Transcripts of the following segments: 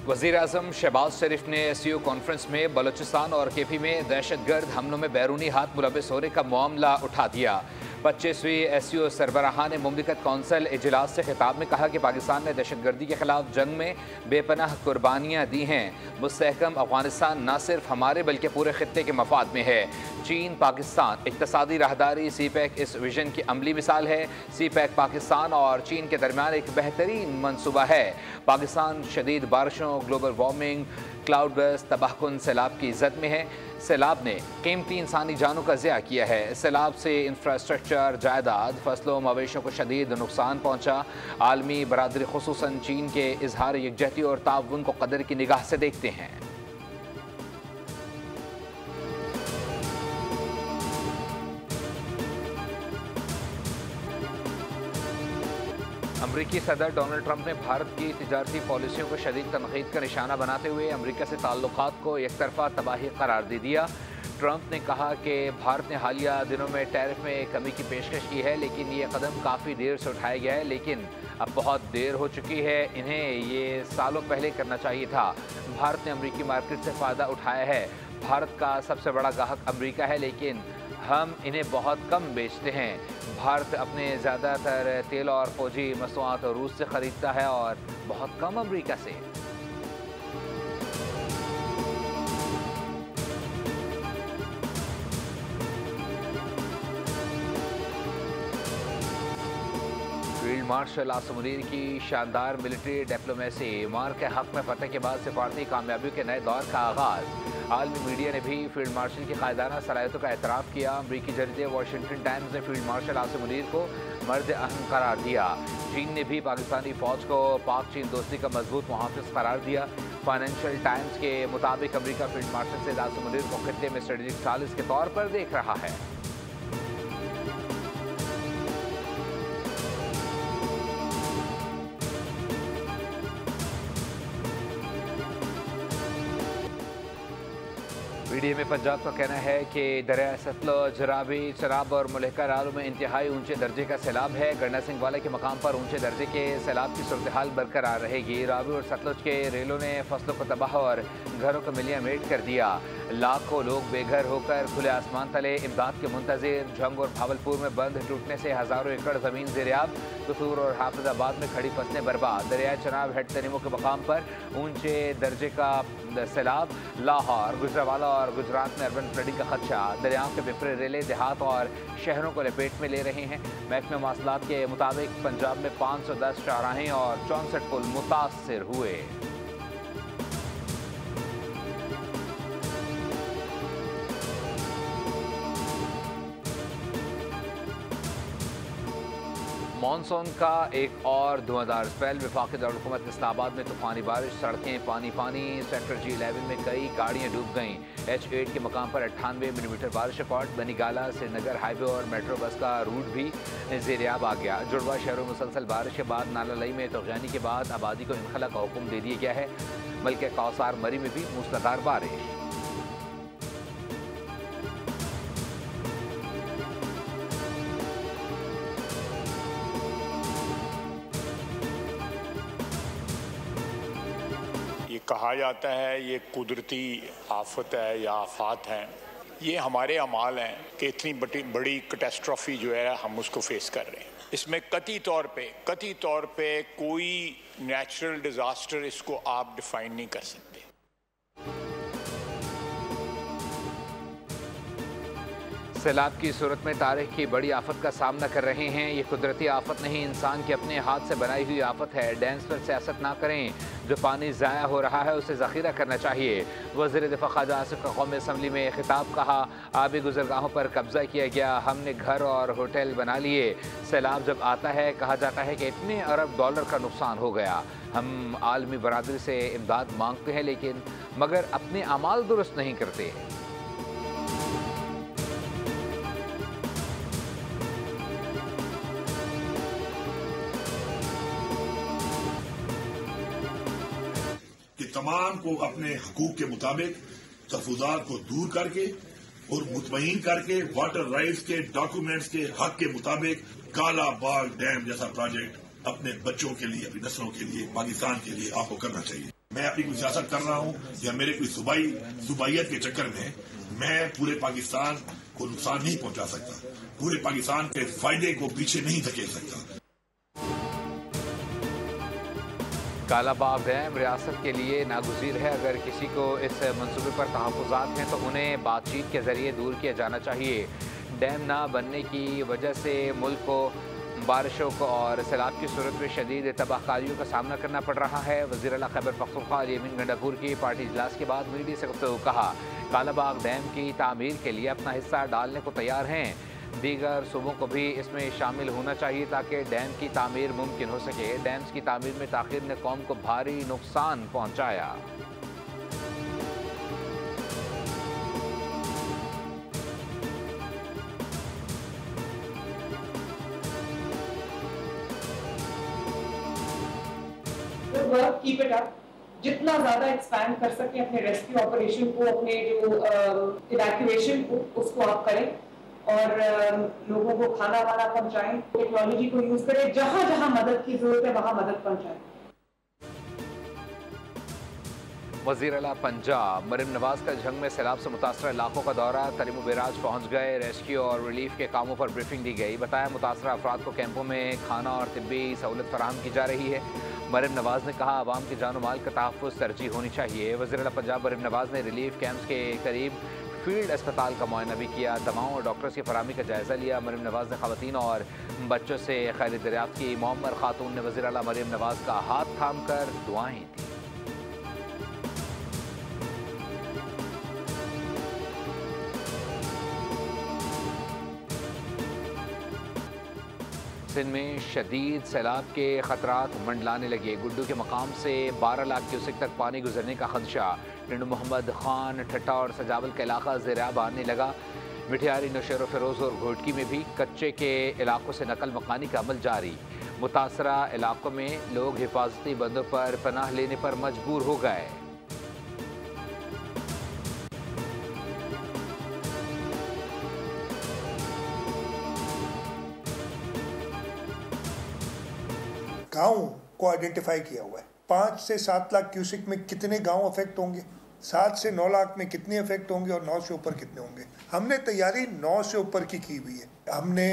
वज़ीर-ए-आज़म शहबाज शरीफ ने SCO conference में बलूचिस्तान और KP में दहशतगर्द हमलों में बैरूनी हाथ मुलव्वस होने का मामला उठा दिया। 25वीं SCO सरबराहान मुमलिकत कौंसिल इजलास से खिताब में कहा कि पाकिस्तान ने दहशतगर्दी के खिलाफ जंग में बेपनाह कुर्बानियाँ दी हैं। मुस्तहकम अफगानिस्तान न सिर्फ हमारे बल्कि पूरे खित्ते के मफाद में है। चीन पाकिस्तान इक्तसादी राहदारी CPEC इस विजन की अमली मिसाल है। CPEC पाकिस्तान और चीन के दरमियान एक बेहतरीन मनसूबा है। पाकिस्तान शदीद बारिशों, ग्लोबल वार्मिंग, क्लाउड बर्स्ट, तबाहकुन सैलाब की इज़्ज़त में है। सैलाब ने कीमती इंसानी जानों का ज़िया किया है। सैलाब से इंफ्रास्ट्रक्चर, जायदाद, फसलों मवेशियों को शदीद नुकसान पहुँचा। आलमी बरादरी खुसूसन चीन के इजहार यकजहती और ताउन को कदर की निगाह से देखते हैं। अमरीकी सदर डोनाल्ड ट्रंप ने भारत की तिजारती पॉलिसियों को शदीद तनकीद का निशाना बनाते हुए अमरीका से ताल्लुकात को एक तरफा तबाही करार दे दिया। ट्रंप ने कहा कि भारत ने हालिया दिनों में टैरिफ में कमी की पेशकश की है, लेकिन ये कदम काफ़ी देर से उठाया गया है। लेकिन अब बहुत देर हो चुकी है, इन्हें ये सालों पहले करना चाहिए था। भारत ने अमरीकी मार्केट से फ़ायदा उठाया है। भारत का सबसे बड़ा ग्राहक अमरीका है, लेकिन हम इन्हें बहुत कम बेचते हैं। भारत अपने ज़्यादातर तेल और फौजी मसनूआत रूस से ख़रीदता है और बहुत कम अमरीका से। फील्ड मार्शल आसिम मुनीर की शानदार मिलिट्री डिप्लोमेसी, मार के हक में फतह के बाद सिफारती कामयाबियों के नए दौर का आगाज़। आलमी मीडिया ने भी फील्ड मार्शल की कायदाना सलाहियतों का एतराफ़ किया। अमरीकी जरीदे वाशिंगटन टाइम्स ने फील्ड मार्शल आसिम मुनीर को मर्द अहम करार दिया। चीन ने भी पाकिस्तानी फ़ौज को पाक चीन दोस्ती का मजबूत मुहाफ़िज़ करार दिया। फाइनेंशियल टाइम्स के मुताबिक अमरीका फील्ड मार्शल से आसिम मुनीर को खित्ते में स्ट्रेटेजिक सालिस के तौर पर देख रहा है। मीडिया में पंजाब का कहना है कि दरिया सतलुज, रावी, चनाब और मुलहका नालों में इंतहाई ऊंचे दर्जे का सैलाब है। गन्ना सिंह वाला के मकाम पर ऊंचे दर्जे के सैलाब की सूरत हाल बरकरार रहेगी। रावी और सतलुज के रेलों ने फसलों को तबाह और घरों को मिलियामेट कर दिया। लाखों लोग बेघर होकर खुले आसमान तले इमदाद के मुंतजिर। झंग और भावलपुर में बंद टूटने से हज़ारों एकड़ ज़मीन ज़ेरियाब। कसूर और हाफिजाबाद में खड़ी फसलें बर्बाद। दरिया चनाब हेड तनीमों के मकाम पर ऊंचे दर्जे का सैलाब। लाहौर, गुजरावाला और गुजरात में अर्बन फ्लडिंग का खदशा। दरियाओं के बिफरे रेले देहात और शहरों को लपेट में ले रहे हैं। महकमे मवासलात के मुताबिक पंजाब में 510 शाहराहें और 64 पुल मुतासर हुए। मानसून का एक और धुआंधार स्पेल। वफाकी दारुल-हुकूमत इस्लामाबाद में तूफानी बारिश, सड़कें पानी पानी। सेक्टर G11 में कई गाड़ियां डूब गईं। H8 के मकाम पर 98 मिलीमीटर बारिश रिकॉर्ड। बनीगाला श्रीनगर हाईवे और मेट्रो बस का रूट भी ज़ेरियाब आ गया। जुड़वा शहरों में मुसलसल बारिश के बाद नाला लई में तगयानी के बाद आबादी को इनखला का हुक्म दे दिया गया है। बल्कि कौसार मरी में भी मूसलाधार बारिश। कहा जाता है ये कुदरती आफत है या आफात हैं। ये हमारे अमाल हैं कि इतनी बड़ी कैटास्ट्रॉफी जो है हम उसको फेस कर रहे हैं। इसमें कतई तौर पे कोई नेचुरल डिजास्टर इसको आप डिफाइन नहीं कर सकते। सैलाब की सूरत में तारीख की बड़ी आफत का सामना कर रहे हैं। ये कुदरती आफत नहीं, इंसान के अपने हाथ से बनाई हुई आफत है। डैम्स पर सियासत ना करें। जो पानी ज़ाया हो रहा है उसे ज़ख़ीरा करना चाहिए। वज़ीर दिफ़ा ख्वाजा आसिफ का कौमी असम्बली में खिताब। कहा, आबी गुज़रगाहों पर कब्ज़ा किया गया, हमने घर और होटल बना लिए। सैलाब जब आता है कहा जाता है कि इतने अरब डॉलर का नुकसान हो गया। हम आलमी बरादरी से इमदाद मांगते हैं, लेकिन मगर अपने अमाल दुरुस्त नहीं करते। कि तमाम को अपने हकूक के मुताबिक तहफ़्फ़ुज़ात को दूर करके और मुतमईन करके वाटर राइट्स के डॉक्यूमेंट्स के हक के मुताबिक काला बाग डैम जैसा प्रोजेक्ट अपने बच्चों के लिए, अपनी नस्लों के लिए, पाकिस्तान के लिए आपको करना चाहिए। मैं अपनी कोई सियासत कर रहा हूँ या मेरे कोई सुबाइयत के चक्कर में मैं पूरे पाकिस्तान को नुकसान नहीं पहुंचा सकता, पूरे पाकिस्तान के फायदे को पीछे नहीं धकेल सकता। कालाबाग डैम रियासत के लिए नागुज़ीर है। अगर किसी को इस मंसूबे पर तहफ़्फ़ुज़ात हैं तो उन्हें बातचीत के ज़रिए दूर किया जाना चाहिए। डैम ना बनने की वजह से मुल्क को बारिशों को और सैलाब की सूरत में शदीद तबाहकारियों का सामना करना पड़ रहा है। वज़ीर आला खैबर पख्तूनख्वा यमीन गंडापुर की पार्टी इजलास के बाद मीडिया से गुफ्तगू कहा, कालाबाग डैम की तामीर के लिए अपना हिस्सा डालने को तैयार हैं। दीगर सूबों को भी इसमें शामिल होना चाहिए ताकि डैम की तामीर मुमकिन हो सके। डैम्स की तामीर में ताख़ीर ने कौम को भारी नुकसान पहुंचाया। वर्क कीप इट अप, जितना ज्यादा एक्सपैंड कर सके अपने रेस्क्यू ऑपरेशन को, अपने जो इवैक्यूएशन को, उसको आप करें और लोगों को खाना वाना पहुंचाएं, टेक्नोलॉजी को यूज करें, जहां जहां मदद की जरूरत है वहां मदद पहुंचाएं। वज़ीर आला पंजाब मरीम नवाज का जंग में सैलाब से मुतासर इलाकों का दौरा। तरीम बैराज पहुंच गए। रेस्क्यू और रिलीफ के कामों पर ब्रीफिंग दी गई। बताया मुतासर अफराद को कैंपों में खाना और तिब्बी सहूलत फराहम की जा रही है। मरीम नवाज ने कहा, आवाम के जान माल का तहफ़्फ़ुज़ तरजीह होनी चाहिए। वज़ीर आला पंजाब मरीम नवाज ने रिलीफ कैंप्स के करीब फील्ड अस्पताल का मुआयना भी किया। दवाओं और डॉक्टर्स की फराहमी का जायज़ा लिया। मरीम नवाज ने ख़वातीन और बच्चों से खैर दरियाफ्त की। मोअम्मर खातून ने वज़ीर आला मरीम नवाज का हाथ थाम कर दुआएं दी। सिंध में शदीद सैलाब के खतरात मंडलाने लगे। गुड्डू के मकाम से 12 लाख क्यूसेक तक पानी गुजरने का खदशा। टिंडू मोहम्मद खान, ठट्टा और सजावल का इलाका ज़ेर-आब आने लगा। मिठियारी, नौशेरो फिरोज और घोटकी में भी कच्चे के इलाकों से नकल मकानी का अमल जारी। मुतासरा इलाकों में लोग हिफाजती बंदों पर पनाह लेने पर मजबूर हो गए। गाँव को आइडेंटिफाई किया हुआ है। 5 से 7 लाख क्यूसिक में कितने गांव अफेक्ट होंगे, 7 से 9 लाख में कितने अफेक्ट होंगे और 9 से ऊपर कितने होंगे। हमने तैयारी 9 से ऊपर की हुई है। हमने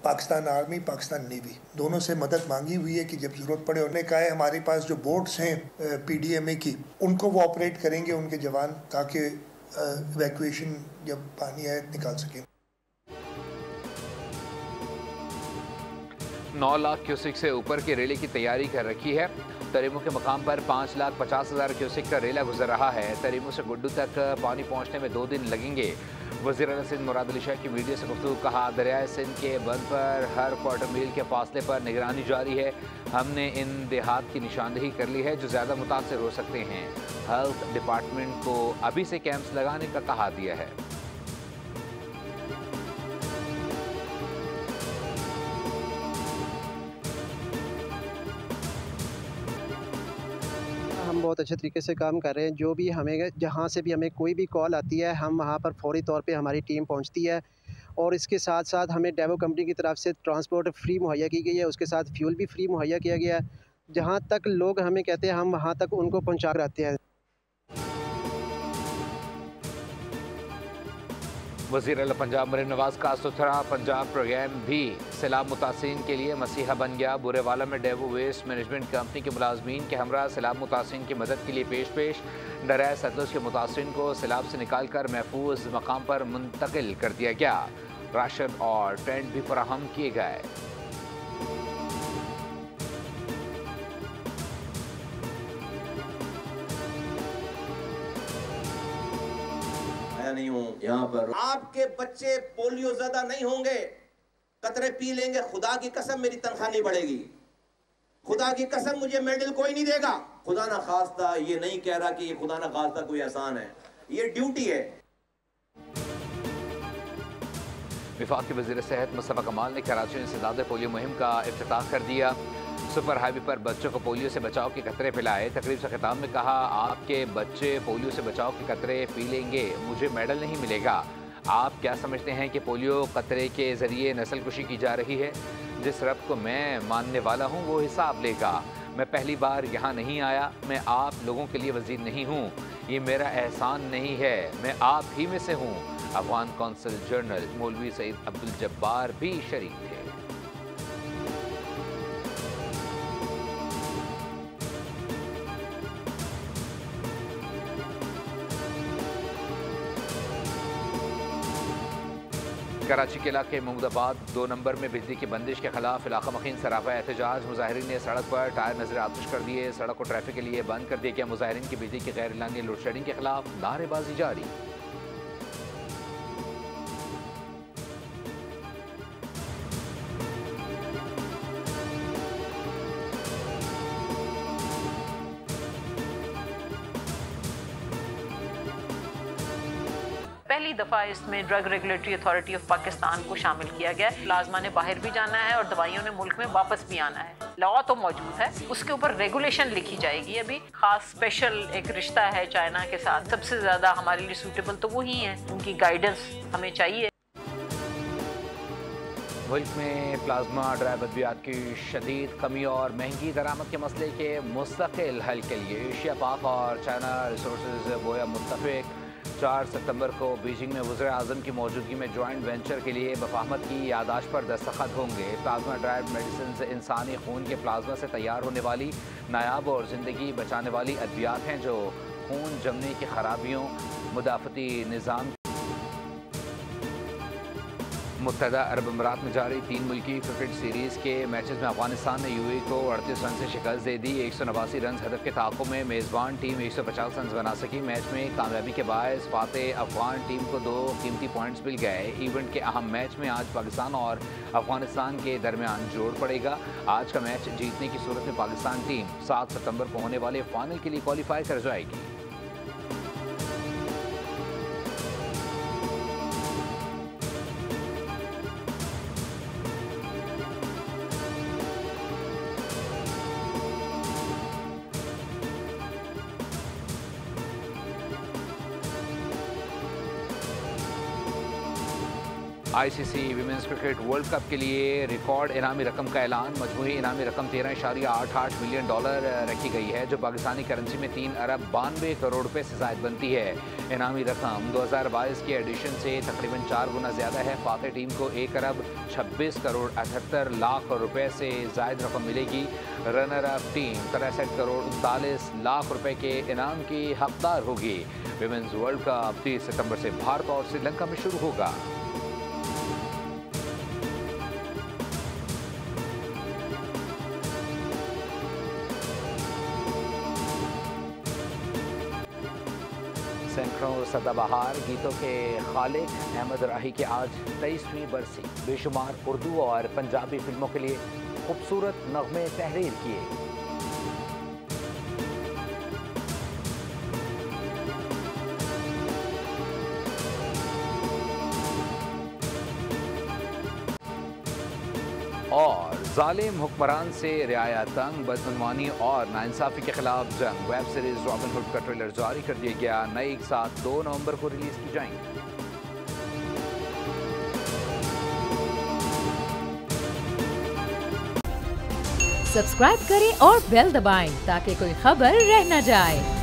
पाकिस्तान आर्मी, पाकिस्तान नेवी दोनों से मदद मांगी हुई है कि जब जरूरत पड़े। उन्होंने कहा है हमारे पास जो बोट्स हैं PDMA की, उनको वो ऑपरेट करेंगे उनके जवान, ताकि इवैक्यूएशन जब पानी आए निकाल सकें। 9 लाख क्यूसिक से ऊपर की रेले की तैयारी कर रखी है। तरीमों के मकाम पर 5,50,000 क्यूसिक का रेला गुजर रहा है। तरीमों से गुड्डू तक पानी पहुंचने में 2 दिन लगेंगे। वज़ीर आला सिंध मुराद अली शाह की मीडिया से गुफ्तगू कहा, दरियाए सिंध के बंद पर हर क्वार्टर मील के फासले पर निगरानी जारी है। हमने इन देहात की निशानदेही कर ली है जो ज़्यादा मुतासर हो सकते हैं। हेल्थ डिपार्टमेंट को अभी से कैंप्स लगाने का कहा दिया है। हम बहुत अच्छे तरीके से काम कर रहे हैं। जो भी हमें जहाँ से भी हमें कोई भी कॉल आती है, हम वहाँ पर फौरी तौर पे हमारी टीम पहुँचती है। और इसके साथ साथ हमें डेवो कंपनी की तरफ से ट्रांसपोर्ट फ्री मुहैया की गई है, उसके साथ फ्यूल भी फ्री मुहैया किया गया है। जहाँ तक लोग हमें कहते हैं हम वहाँ तक उनको पहुँचा कर आते हैं। वज़ीर आला पंजाब मरीम नवाज का सुथरा पंजाब प्रोग्राम भी सैलाब मुतासिरीन के लिए मसीहा बन गया। बुरेवाला में डेवो वेस्ट मैनेजमेंट कंपनी के मुलाजमीन के हमरा सैलाब मुतासिरीन की मदद के लिए पेश दरियाए सतलुज के मुतासिरीन को सैलाब से निकाल कर महफूज मकाम पर मुंतकिल कर दिया गया। राशन और टेंट भी फराहम किए गए। नहीं हूँ यहाँ पर। आपके बच्चे पोलियो ज्यादा नहीं होंगे, कतरे पी लेंगे, खुदा की कसम मेरी तनख्वाह नहीं बढ़ेगी, खुदा की कसम मुझे मेडल कोई नहीं देगा। खुदा ना खास्ता, ये नहीं कह रहा कि ये खुदा ना खास्ता कोई एहसान है, ये ड्यूटी है। वफाकी वज़ीर सेहत मुस्तफ़ा कमाल ने कराची में इंसदाद पोलियो मुहिम का इफ्तिताह कर दिया। सुपर हाईवे पर बच्चों को पोलियो से बचाव के कतरे पिलाए। तकरीब से खिताब में कहा, आपके बच्चे पोलियो से बचाव के कतरे पी लेंगे, मुझे मेडल नहीं मिलेगा। आप क्या समझते हैं कि पोलियो कतरे के ज़रिए नस्ल कुशी की जा रही है? जिस रब को मैं मानने वाला हूँ वो हिसाब लेगा। मैं पहली बार यहाँ नहीं आया, मैं आप लोगों के लिए वजीर नहीं हूँ, ये मेरा एहसान नहीं है, मैं आप ही में से हूँ। अफगान कौंसिल जनरल मौलवी सईद अब्दुल जब्बार भी शरीक थे। कराची के इलाके महमूदाबाद 2 नंबर में बिजली की बंदिश के खिलाफ इलाका मखीन सराफा एहतजाज। मुजाहिरीन ने सड़क पर टायर नजर आतिश कर दिए, सड़क को ट्रैफिक के लिए बंद कर दिया गया। मुजाहिरीन की बिजली की गैर एलानी लोड शेडिंग के खिलाफ नारेबाजी जारी। पहली दफ़ा इसमें drug regulatory authority of Pakistan को शामिल किया गया। प्लाज्मा ने बाहर भी जाना है और दवाइयों ने मुल्क में वापस भी आना है। लॉ तो मौजूद है, उसके ऊपर रेगुलेशन लिखी जाएगी। अभी खास स्पेशल एक रिश्ता है चाइना के साथ, सबसे ज़्यादा हमारे लिए सूटेबल तो वही है, उनकी गाइडेंस हमें चाहिए। मुल्क में प्लाज्मा ड्राइव अद्वियात की शदीद कमी और महंगी दरामद के मसले के मुस्तकिल हल के लिए एशिया पाक और चाइना रिसोर्सेज गोया मुत्तफिक। 4 सितंबर को बीजिंग में वज़ीर आज़म की मौजूदगी में जॉइंट वेंचर के लिए बफाहमत की यादाश्त पर दस्तखत होंगे। प्लाज्मा ड्राइव मेडिसिन इंसानी खून के प्लाज्मा से तैयार होने वाली नायाब और ज़िंदगी बचाने वाली अद्वियात हैं जो खून जमने की खराबियों, मुदाफ़ती निज़ाम। मुत्तहदा अरब अमीरात में जारी 3 मुल्की क्रिकेट सीरीज़ के मैचेस में अफगानिस्तान ने यूएई को 38 रन से शिकस्त दे दी। 189 रन हदफ के ताक़ुब में मेज़बान टीम 150 रन बना सकी। मैच में कामयाबी के बायस फातेह अफगान टीम को 2 कीमती पॉइंट्स मिल गए। इवेंट के अहम मैच में आज पाकिस्तान और अफगानिस्तान के दरमियान जोड़ पड़ेगा। आज का मैच जीतने की सूरत में पाकिस्तान टीम 7 सितंबर को होने वाले फाइनल के लिए क्वालिफाई कर जाएगी। ICC women's cricket world cup के लिए रिकॉर्ड इनामी रकम का ऐलान। मजमूई इनामी रकम $13.88 मिलियन रखी गई है, जो पाकिस्तानी करेंसी में 3 अरब 92 करोड़ रुपए से ज़ायद बनती है। इनामी रकम 2022 के एडिशन से तकरीबन 4 गुना ज़्यादा है। फातेह टीम को 1 अरब 26 करोड़ 78 लाख रुपए से ज़ायद रकम मिलेगी। Runner up team 63 crore 39 lakh रुपए के इनाम की हकदार होगी। विमेंस वर्ल्ड कप 30 सितंबर से भारत और श्रीलंका में शुरू होगा। सैकड़ों सदाबहार गीतों के खालिक अहमद राही की आज 23वीं बरसी। बेशुमार उर्दू और पंजाबी फिल्मों के लिए खूबसूरत नग़्मे तहरीर किए। और जालिम हुक्मरान से रियाया तंग, बदअनवानी और नाइंसाफ़ी के खिलाफ जंग वेब सीरीज रॉबिन हुड का ट्रेलर जारी कर दिया गया। नई एक साथ 2 नवंबर को रिलीज की जाएंगी। सब्सक्राइब करें और बेल दबाएं ताकि कोई खबर रह न जाए।